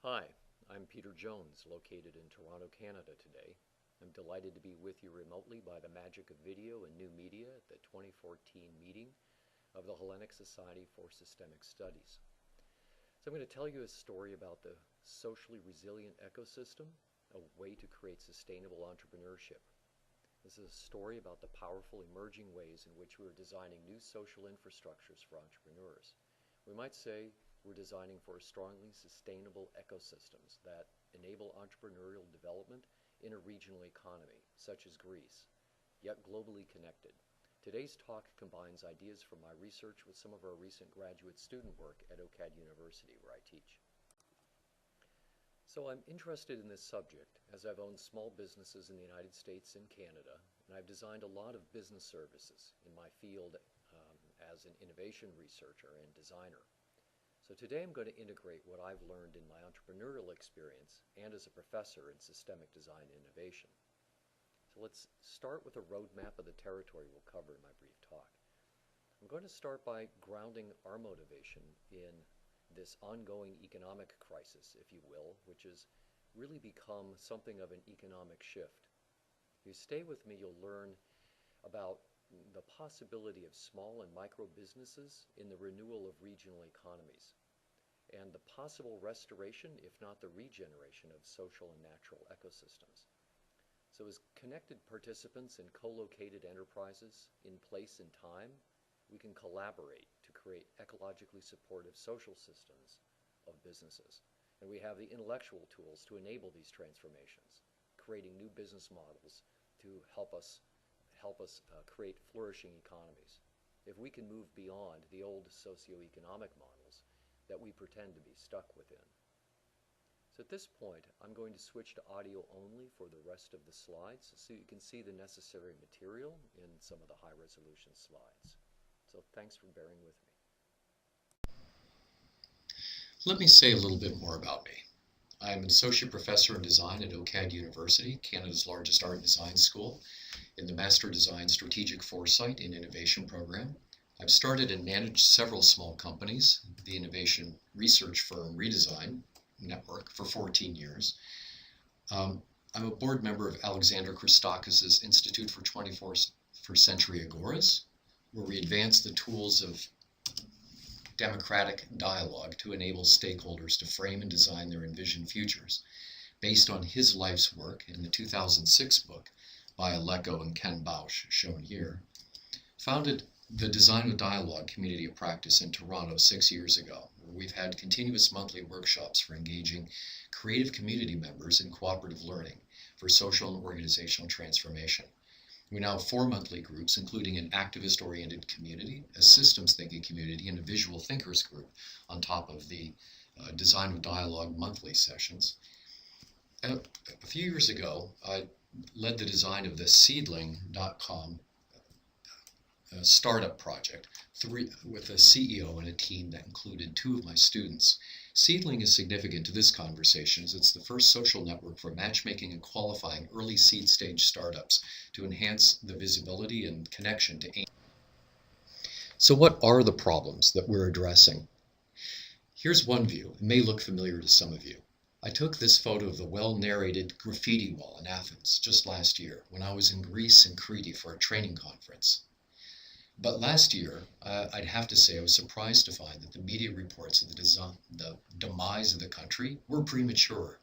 Hi, I'm Peter Jones, located in Toronto, Canada today. I'm delighted to be with you remotely by the magic of video and new media at the 2014 meeting of the Hellenic Society for Systemic Studies. So I'm going to tell you a story about the socially resilient ecosystem, a way to create sustainable entrepreneurship. This is a story about the powerful emerging ways in which we are designing new social infrastructures for entrepreneurs. We might say we're designing for strongly sustainable ecosystems that enable entrepreneurial development in a regional economy, such as Greece, yet globally connected. Today's talk combines ideas from my research with some of our recent graduate student work at OCAD University, where I teach. So I'm interested in this subject as I've owned small businesses in the United States and Canada, and I've designed a lot of business services in my field as an innovation researcher and designer. So today I'm going to integrate what I've learned in my entrepreneurial experience and as a professor in systemic design and innovation. So let's start with a roadmap of the territory we'll cover in my brief talk. I'm going to start by grounding our motivation in this ongoing economic crisis, if you will, which has really become something of an economic shift. If you stay with me, you'll learn about the possibility of small and micro businesses in the renewal of regional economies, and the possible restoration, if not the regeneration, of social and natural ecosystems. So as connected participants in co-located enterprises in place and time, we can collaborate to create ecologically supportive social systems of businesses. And we have the intellectual tools to enable these transformations, creating new business models to help us create flourishing economies. If we can move beyond the old socioeconomic models that we pretend to be stuck within. So at this point, I'm going to switch to audio only for the rest of the slides so you can see the necessary material in some of the high-resolution slides. So thanks for bearing with me. Let me say a little bit more about me. I'm an associate professor in design at OCAD University, Canada's largest art and design school, in the Master Design Strategic Foresight and Innovation program. I've started and managed several small companies, the innovation research firm Redesign Network, for 14 years. I'm a board member of Alexander Christakis' Institute for 21st Century Agoras, where we advance the tools of democratic dialogue to enable stakeholders to frame and design their envisioned futures, based on his life's work in the 2006 book by Aleko and Ken Bausch, shown here. Founded the Design with Dialogue community of practice in Toronto 6 years ago, where we've had continuous monthly workshops for engaging creative community members in cooperative learning for social and organizational transformation. We now have 4 monthly groups, including an activist-oriented community, a systems-thinking community, and a visual thinkers group on top of the Design with Dialogue monthly sessions. A few years ago, I led the design of the Seedling.com startup project with a CEO and a team that included 2 of my students. Seedling is significant to this conversation as it's the first social network for matchmaking and qualifying early seed stage startups to enhance the visibility and connection to AIM. So what are the problems that we're addressing? Here's one view. It may look familiar to some of you. I took this photo of the well-narrated graffiti wall in Athens just last year when I was in Greece and Crete for a training conference. But last year, I'd have to say I was surprised to find that the media reports of the demise of the country were premature.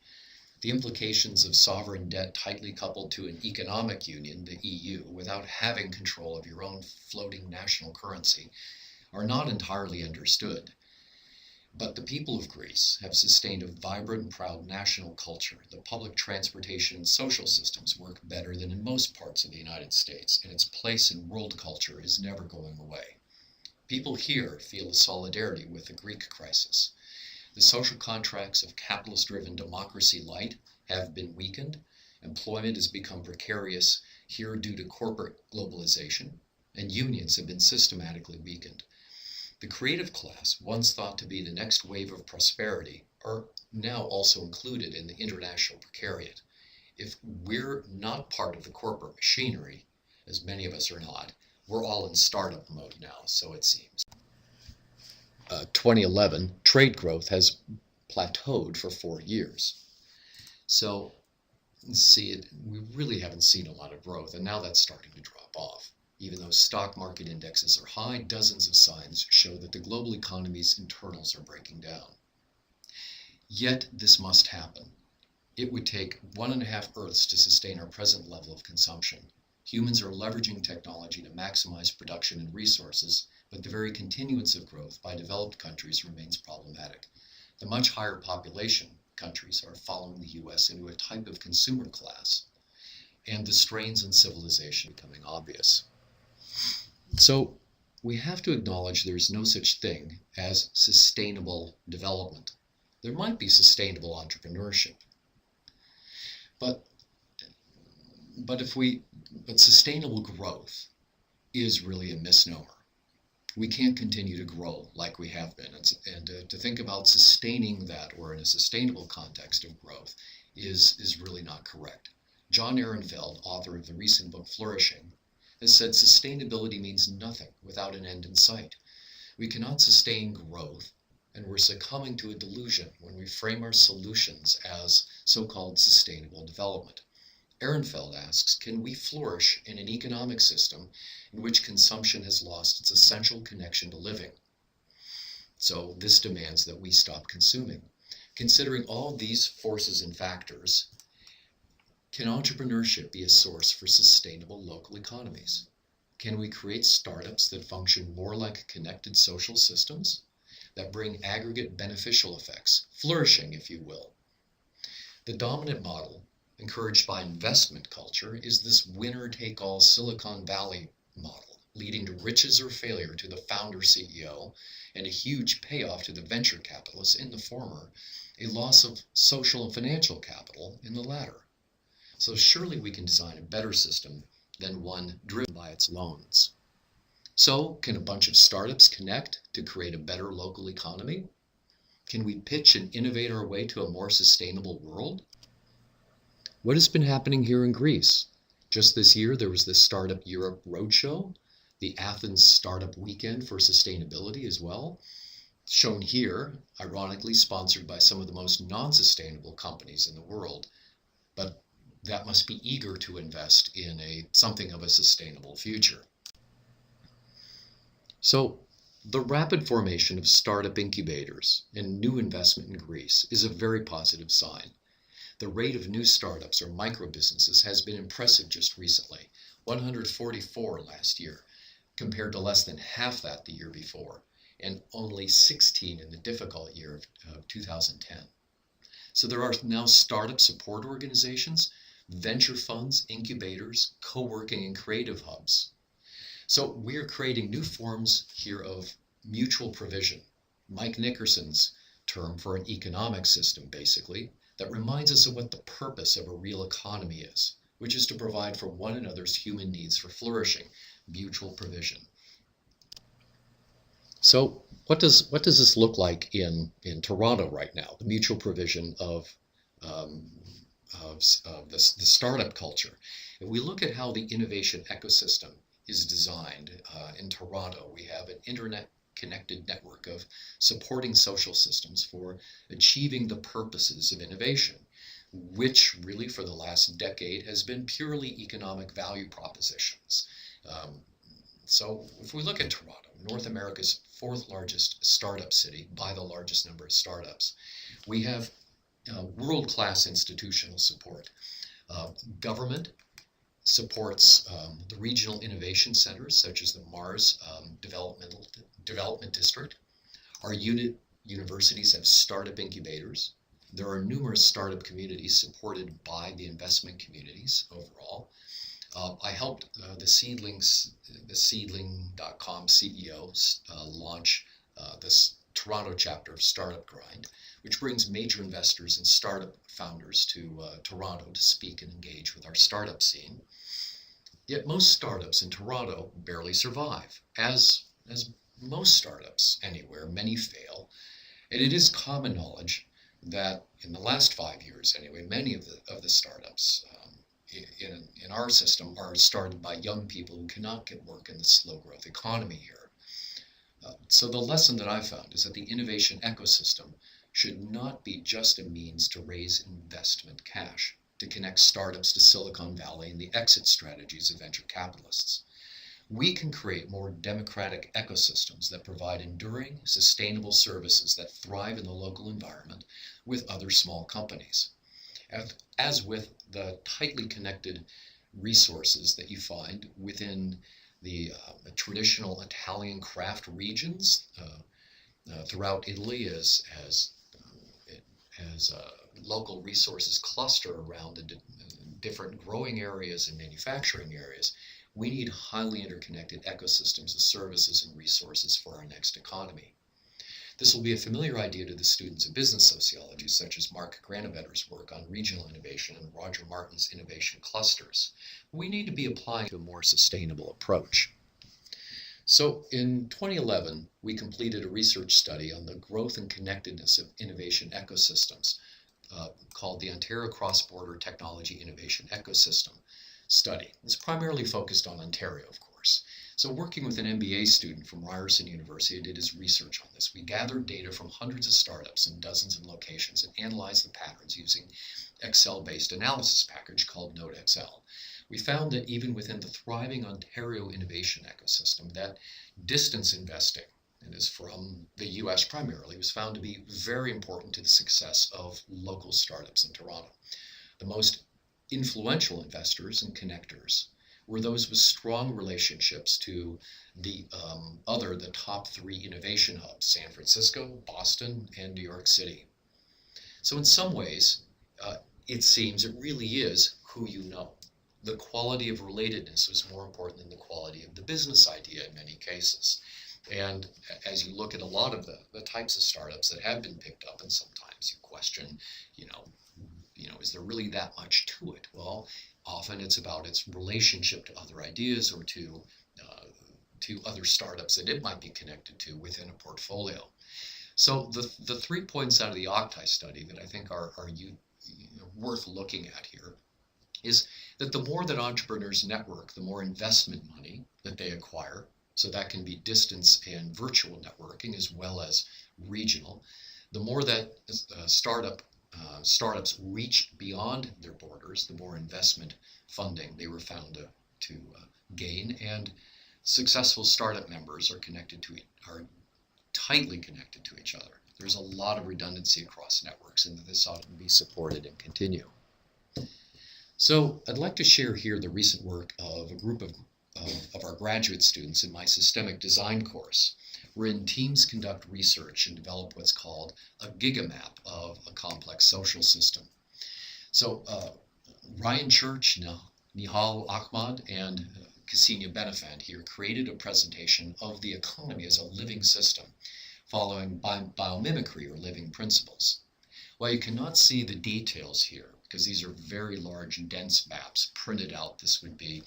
The implications of sovereign debt tightly coupled to an economic union, the EU, without having control of your own floating national currency, are not entirely understood. But the people of Greece have sustained a vibrant and proud national culture. The public transportation and social systems work better than in most parts of the United States, and its place in world culture is never going away. People here feel a solidarity with the Greek crisis. The social contracts of capitalist-driven democracy light have been weakened. Employment has become precarious here due to corporate globalization, and unions have been systematically weakened. The creative class, once thought to be the next wave of prosperity, are now also included in the international precariat. If we're not part of the corporate machinery, as many of us are not, we're all in startup mode now, so it seems. 2011, trade growth has plateaued for 4 years. So, we really haven't seen a lot of growth, and now that's starting to drop off. Even though stock market indexes are high, dozens of signs show that the global economy's internals are breaking down. Yet, this must happen. It would take 1.5 Earths to sustain our present level of consumption. Humans are leveraging technology to maximize production and resources, but the very continuance of growth by developed countries remains problematic. The much higher population countries are following the US into a type of consumer class, and the strains on civilization becoming obvious. So, we have to acknowledge there is no such thing as sustainable development. There might be sustainable entrepreneurship, but sustainable growth is really a misnomer. We can't continue to grow like we have been, and to think about sustaining that, or in a sustainable context of growth, is really not correct. John Ehrenfeld, author of the recent book Flourishing, has said sustainability means nothing without an end in sight. We cannot sustain growth, and we're succumbing to a delusion when we frame our solutions as so-called sustainable development. Ehrenfeld asks, can we flourish in an economic system in which consumption has lost its essential connection to living? So this demands that we stop consuming. Considering all these forces and factors, can entrepreneurship be a source for sustainable local economies? Can we create startups that function more like connected social systems, that bring aggregate beneficial effects, flourishing, if you will? The dominant model, encouraged by investment culture, is this winner-take-all Silicon Valley model, leading to riches or failure to the founder CEO and a huge payoff to the venture capitalists in the former, a loss of social and financial capital in the latter. So surely we can design a better system than one driven by its loans. So can a bunch of startups connect to create a better local economy? Can we pitch and innovate our way to a more sustainable world? What has been happening here in Greece? Just this year, there was the Startup Europe Roadshow, the Athens Startup Weekend for Sustainability as well, shown here, ironically sponsored by some of the most non-sustainable companies in the world, but that must be eager to invest in something of a sustainable future. So, the rapid formation of startup incubators and new investment in Greece is a very positive sign. The rate of new startups or micro-businesses has been impressive just recently, 144 last year, compared to less than half that the year before, and only 16 in the difficult year of 2010. So there are now startup support organizations, venture funds, incubators, co-working and creative hubs. So we are creating new forms here of mutual provision, Mike Nickerson's term for an economic system, basically, that reminds us of what the purpose of a real economy is, which is to provide for one another's human needs for flourishing, mutual provision. So what does this look like in Toronto right now, the mutual provision of the startup culture? If we look at how the innovation ecosystem is designed in Toronto, we have an internet-connected network of supporting social systems for achieving the purposes of innovation, which really for the last decade has been purely economic value propositions. So if we look at Toronto, North America's fourth largest startup city by the largest number of startups, we have world-class institutional support. Government supports the regional innovation centers, such as the Mars Development District. Our universities have startup incubators. There are numerous startup communities supported by the investment communities overall. I helped the Seedling.com CEO launch this Toronto chapter of Startup Grind, which brings major investors and startup founders to Toronto to speak and engage with our startup scene. Yet most startups in Toronto barely survive, as most startups anywhere. Many fail, and it is common knowledge that in the last 5 years anyway, many of the startups in our system are started by young people who cannot get work in the slow growth economy here. So the lesson that I found is that the innovation ecosystem should not be just a means to raise investment cash, to connect startups to Silicon Valley and the exit strategies of venture capitalists. We can create more democratic ecosystems that provide enduring, sustainable services that thrive in the local environment with other small companies. As with the tightly connected resources that you find within the traditional Italian craft regions throughout Italy as local resources cluster around the different growing areas and manufacturing areas, we need highly interconnected ecosystems of services and resources for our next economy. This will be a familiar idea to the students of business sociology, such as Mark Granovetter's work on regional innovation and Roger Martin's innovation clusters. We need to be applying to a more sustainable approach. So in 2011, we completed a research study on the growth and connectedness of innovation ecosystems called the Ontario Cross-Border Technology Innovation Ecosystem Study. It's primarily focused on Ontario, of course. So working with an MBA student from Ryerson University, I did his research on this. We gathered data from hundreds of startups in dozens of locations and analyzed the patterns using Excel-based analysis package called NodeXL. We found that even within the thriving Ontario innovation ecosystem, that distance investing, and is from the US primarily, was found to be very important to the success of local startups in Toronto. The most influential investors and connectors were those with strong relationships to the top 3 innovation hubs, San Francisco, Boston, and New York City. So in some ways, it seems it really is who you know. The quality of relatedness was more important than the quality of the business idea in many cases. And as you look at a lot of the types of startups that have been picked up, and sometimes you question, is there really that much to it? Well, often it's about its relationship to other ideas or to other startups that it might be connected to within a portfolio. So the 3 points out of the Octai study that I think are worth looking at here is that the more that entrepreneurs network, the more investment money that they acquire. So that can be distance and virtual networking as well as regional. The more that startups reach beyond their borders, the more investment funding they were found to gain, and successful startup members are tightly connected to each other. There's a lot of redundancy across networks, and this ought to be supported and continue. So I'd like to share here the recent work of a group of our graduate students in my systemic design course, wherein teams conduct research and develop what's called a gigamap of a complex social system. So Ryan Church, Nihal Ahmad, and Ksenia Benefant here created a presentation of the economy as a living system following biomimicry or living principles. While you cannot see the details here, because these are very large and dense maps printed out, this would be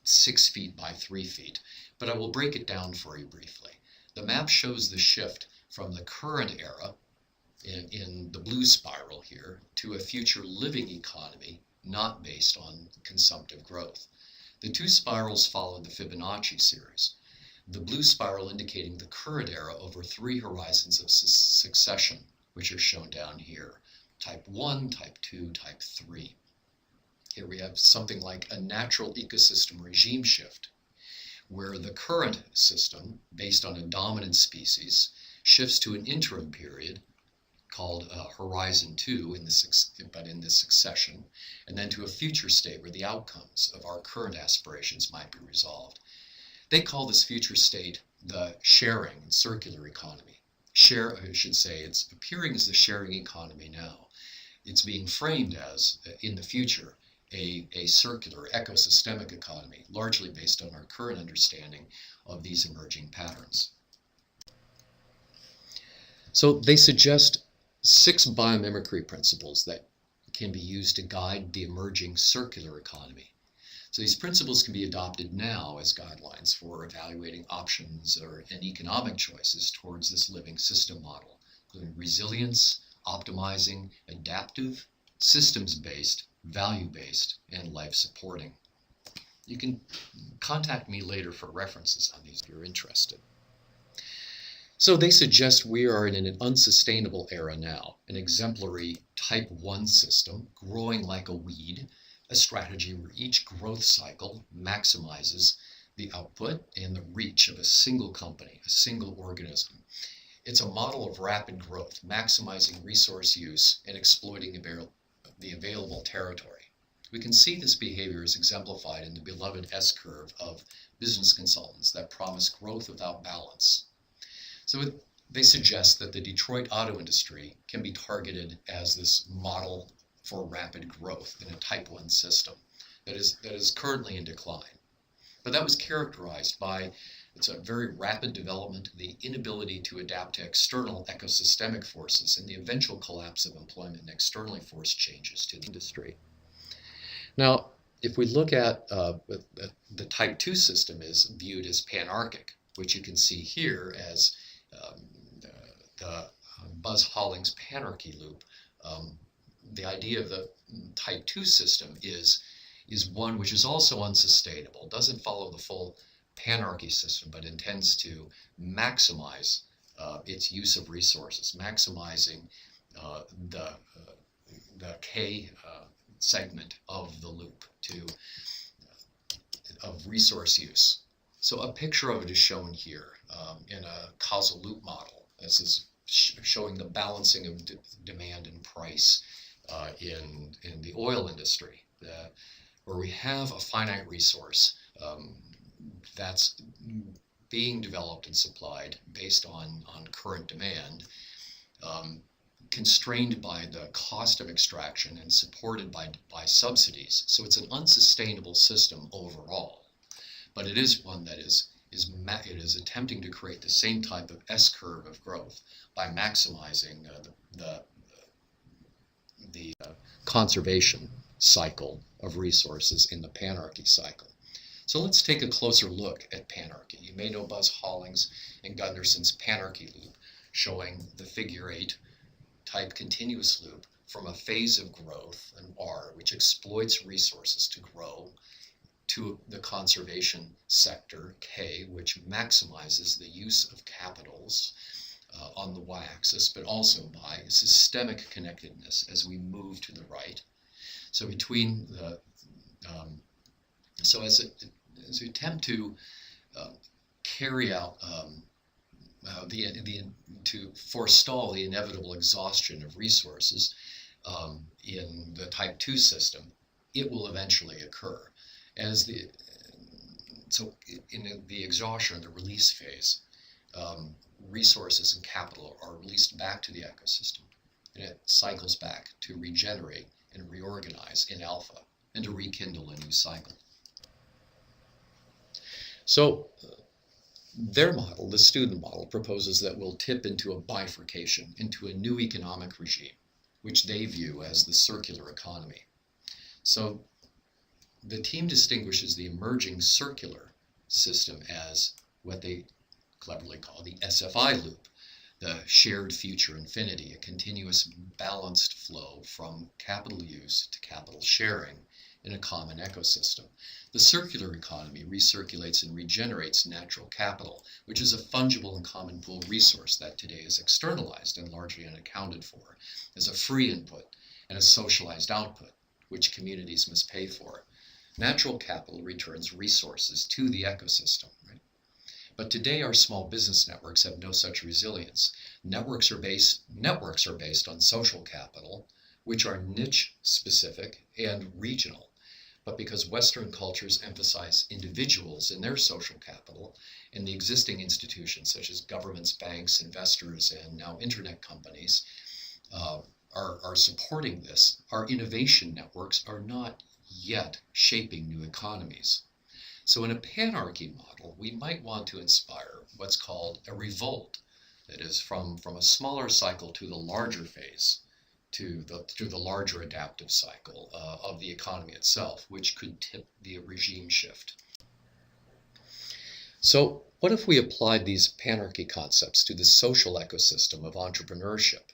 6 feet by 3 feet, but I will break it down for you briefly. The map shows the shift from the current era in the blue spiral here to a future living economy not based on consumptive growth. The 2 spirals follow the Fibonacci series. The blue spiral indicating the current era over 3 horizons of succession, which are shown down here. Type 1, Type 2, Type 3. Here we have something like a natural ecosystem regime shift, where the current system, based on a dominant species, shifts to an interim period called Horizon 2 in this succession, and then to a future state where the outcomes of our current aspirations might be resolved. They call this future state the sharing and circular economy. It's appearing as the sharing economy now. It's being framed as, in the future, a circular ecosystemic economy, largely based on our current understanding of these emerging patterns. So they suggest 6 biomimicry principles that can be used to guide the emerging circular economy. So these principles can be adopted now as guidelines for evaluating options and economic choices towards this living system model, including resilience, optimizing, adaptive, systems-based, value-based, and life-supporting. You can contact me later for references on these if you're interested. So they suggest we are in an unsustainable era now, an exemplary type 1 system growing like a weed, a strategy where each growth cycle maximizes the output and the reach of a single company, a single organism. It's a model of rapid growth, maximizing resource use and exploiting the available territory. We can see this behavior is exemplified in the beloved S-curve of business consultants that promise growth without balance. So they suggest that the Detroit auto industry can be targeted as this model for rapid growth in a type 1 system that is currently in decline. But that was characterized by it's a very rapid development, the inability to adapt to external ecosystemic forces, and the eventual collapse of employment and externally forced changes to the industry. Now, if we look at the type 2 system is viewed as panarchic, which you can see here as the Buzz Hollings panarchy loop. The idea of the type 2 system is one which is also unsustainable, doesn't follow the full panarchy system, but intends to maximize its use of resources, maximizing the K segment of the loop of resource use. So a picture of it is shown here in a causal loop model. This is showing the balancing of demand and price in the oil industry, where we have a finite resource that's being developed and supplied based on current demand, constrained by the cost of extraction and supported by subsidies. So it's an unsustainable system overall, but it is one that is attempting to create the same type of S-curve of growth by maximizing the conservation cycle of resources in the panarchy cycle. So let's take a closer look at panarchy. You may know Buzz Hollings and Gunderson's panarchy loop, showing the figure 8 type continuous loop from a phase of growth, an R, which exploits resources to grow, to the conservation sector, K, which maximizes the use of capitals on the y-axis, but also by systemic connectedness as we move to the right. So between the as we attempt to carry out to forestall the inevitable exhaustion of resources in the type 2 system, it will eventually occur. So in the exhaustion, the release phase, resources and capital are released back to the ecosystem, and it cycles back to regenerate and reorganize in alpha and to rekindle a new cycle. So their model, the student model, proposes that we'll tip into a bifurcation, into a new economic regime, which they view as the circular economy. So the team distinguishes the emerging circular system as what they cleverly call the SFI loop, the shared future infinity, a continuous balanced flow from capital use to capital sharing in a common ecosystem. The circular economy recirculates and regenerates natural capital, which is a fungible and common pool resource that today is externalized and largely unaccounted for, as a free input and a socialized output, which communities must pay for. Natural capital returns resources to the ecosystem, right? But today our small business networks have no such resilience. Networks are based on social capital, which are niche specific and regional. But because Western cultures emphasize individuals in their social capital, and the existing institutions such as governments, banks, investors, and now internet companies are supporting this, our innovation networks are not yet shaping new economies. So in a panarchy model, we might want to inspire what's called a revolt, that is from a smaller cycle to the larger phase, to the larger adaptive cycle of the economy itself, which could tip the regime shift. So what if we applied these panarchy concepts to the social ecosystem of entrepreneurship?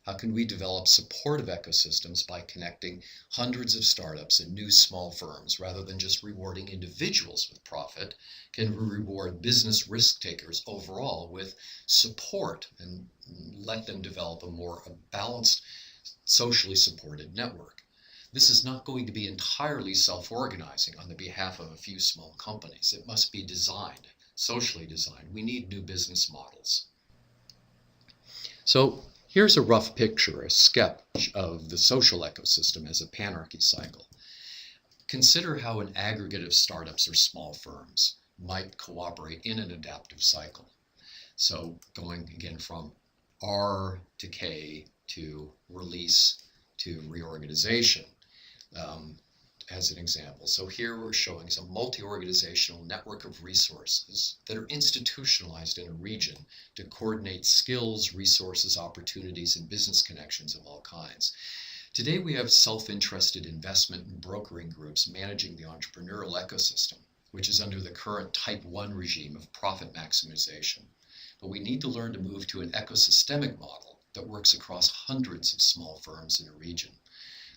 How can we develop supportive ecosystems by connecting hundreds of startups and new small firms rather than just rewarding individuals with profit? Can we reward business risk takers overall with support and let them develop a more balanced, socially supported network? This is not going to be entirely self-organizing on the behalf of a few small companies. It must be designed, socially designed. We need new business models. So here's a rough picture, a sketch of the social ecosystem as a panarchy cycle. Consider how an aggregate of startups or small firms might cooperate in an adaptive cycle. So going again from R to K to release to reorganization. As an example. So here we're showing some multi-organizational network of resources that are institutionalized in a region to coordinate skills, resources, opportunities, and business connections of all kinds. Today we have self-interested investment and brokering groups managing the entrepreneurial ecosystem, which is under the current Type 1 regime of profit maximization. But we need to learn to move to an ecosystemic model that works across hundreds of small firms in a region.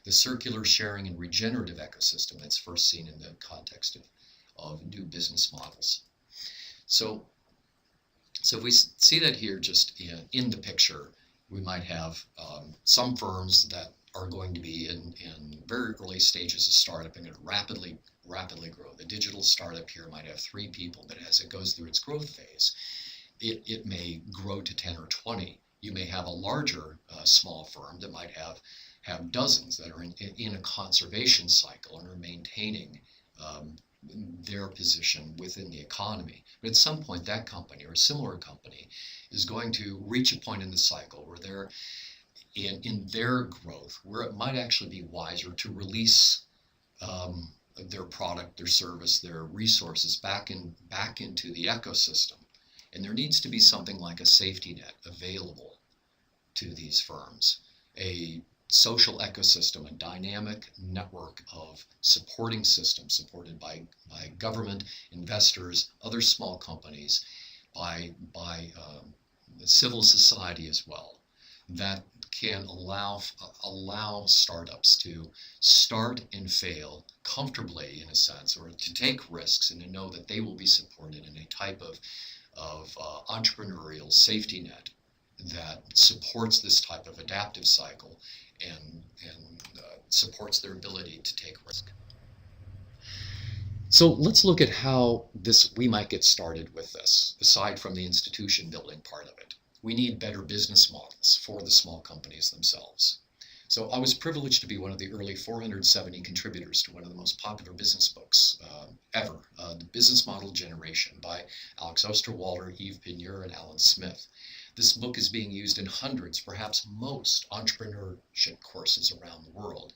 The circular sharing and regenerative ecosystem that's first seen in the context of new business models. So if we see that here just in the picture, we might have some firms that are going to be in very early stages of startup and going to rapidly grow. The digital startup here might have 3 people, but as it goes through its growth phase, it may grow to 10 or 20. You may have a larger small firm that might have dozens that are in a conservation cycle and are maintaining their position within the economy. But at some point, that company or a similar company is going to reach a point in the cycle where they're in their growth, where it might actually be wiser to release their product, their service, their resources back into the ecosystem. And there needs to be something like a safety net available to these firms, a social ecosystem, a dynamic network of supporting systems supported by government, investors, other small companies, by civil society as well, that can allow startups to start and fail comfortably, in a sense, or to take risks and to know that they will be supported in a type of entrepreneurial safety net that supports this type of adaptive cycle and supports their ability to take risk. So let's look at how we might get started with this, aside from the institution building part of it. We need better business models for the small companies themselves. So I was privileged to be one of the early 470 contributors to one of the most popular business books ever, The Business Model Generation by Alex Osterwalder, Yves Pigneur, and Alan Smith. This book is being used in hundreds, perhaps most, entrepreneurship courses around the world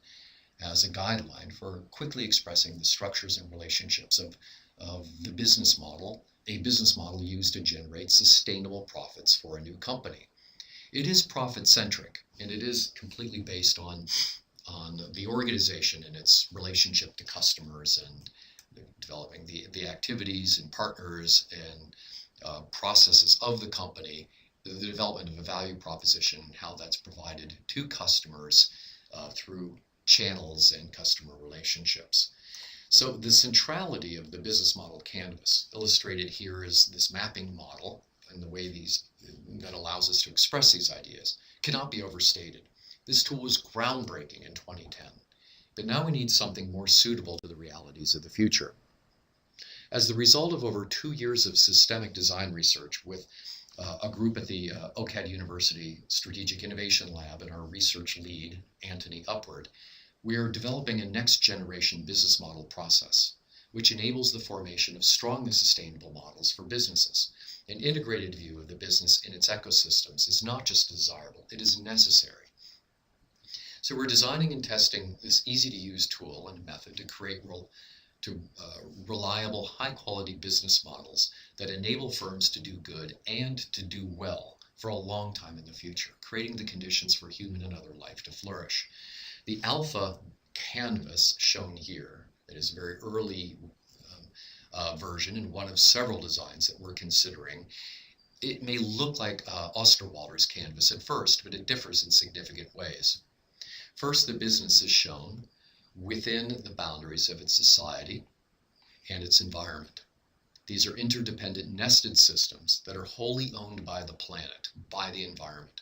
as a guideline for quickly expressing the structures and relationships of the business model, a business model used to generate sustainable profits for a new company. It is profit-centric, and it is completely based on the organization and its relationship to customers and developing the activities and partners and processes of the company, the development of a value proposition, and how that's provided to customers through channels and customer relationships. So the centrality of the business model canvas, illustrated here is this mapping model and the way that allows us to express these ideas, cannot be overstated. This tool was groundbreaking in 2010, but now we need something more suitable to the realities of the future. As the result of over 2 years of systemic design research with a group at the OCAD University Strategic Innovation Lab and our research lead, Anthony Upward, we are developing a next generation business model process, which enables the formation of strong and sustainable models for businesses. An integrated view of the business in its ecosystems is not just desirable, it is necessary. So we're designing and testing this easy-to-use tool and method to create reliable, high-quality business models that enable firms to do good and to do well for a long time in the future, creating the conditions for human and other life to flourish. The alpha canvas shown here, that is a very early version and one of several designs that we're considering, It may look like Osterwalder's canvas at first, but it differs in significant ways. First, the business is shown within the boundaries of its society and its environment. These are interdependent nested systems that are wholly owned by the planet, by the environment.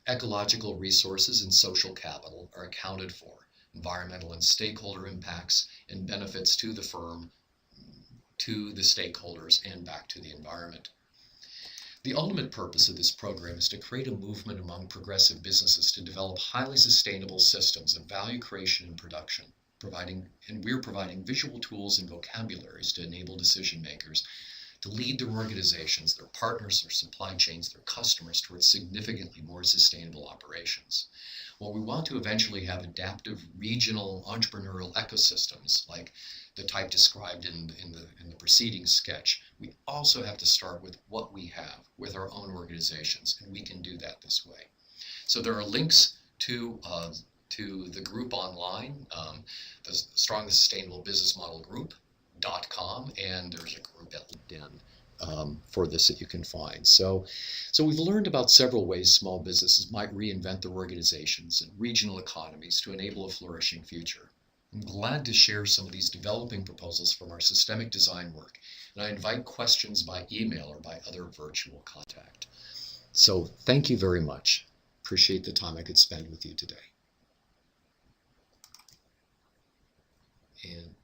Ecological resources and social capital are accounted for. Environmental and stakeholder impacts and benefits to the firm, to the stakeholders, and back to the environment. The ultimate purpose of this program is to create a movement among progressive businesses to develop highly sustainable systems of value creation and production, we're providing visual tools and vocabularies to enable decision makers to lead their organizations, their partners, their supply chains, their customers towards significantly more sustainable operations. While we want to eventually have adaptive regional entrepreneurial ecosystems like the type described in the preceding sketch, we also have to start with what we have with our own organizations, and we can do that this way. So there are links to the group online, the Strong Sustainable Business Model Group.com, and there's a group at LinkedIn for this that you can find. So we've learned about several ways small businesses might reinvent their organizations and regional economies to enable a flourishing future. I'm glad to share some of these developing proposals from our systemic design work, and I invite questions by email or by other virtual contact. So thank you very much. Appreciate the time I could spend with you today. And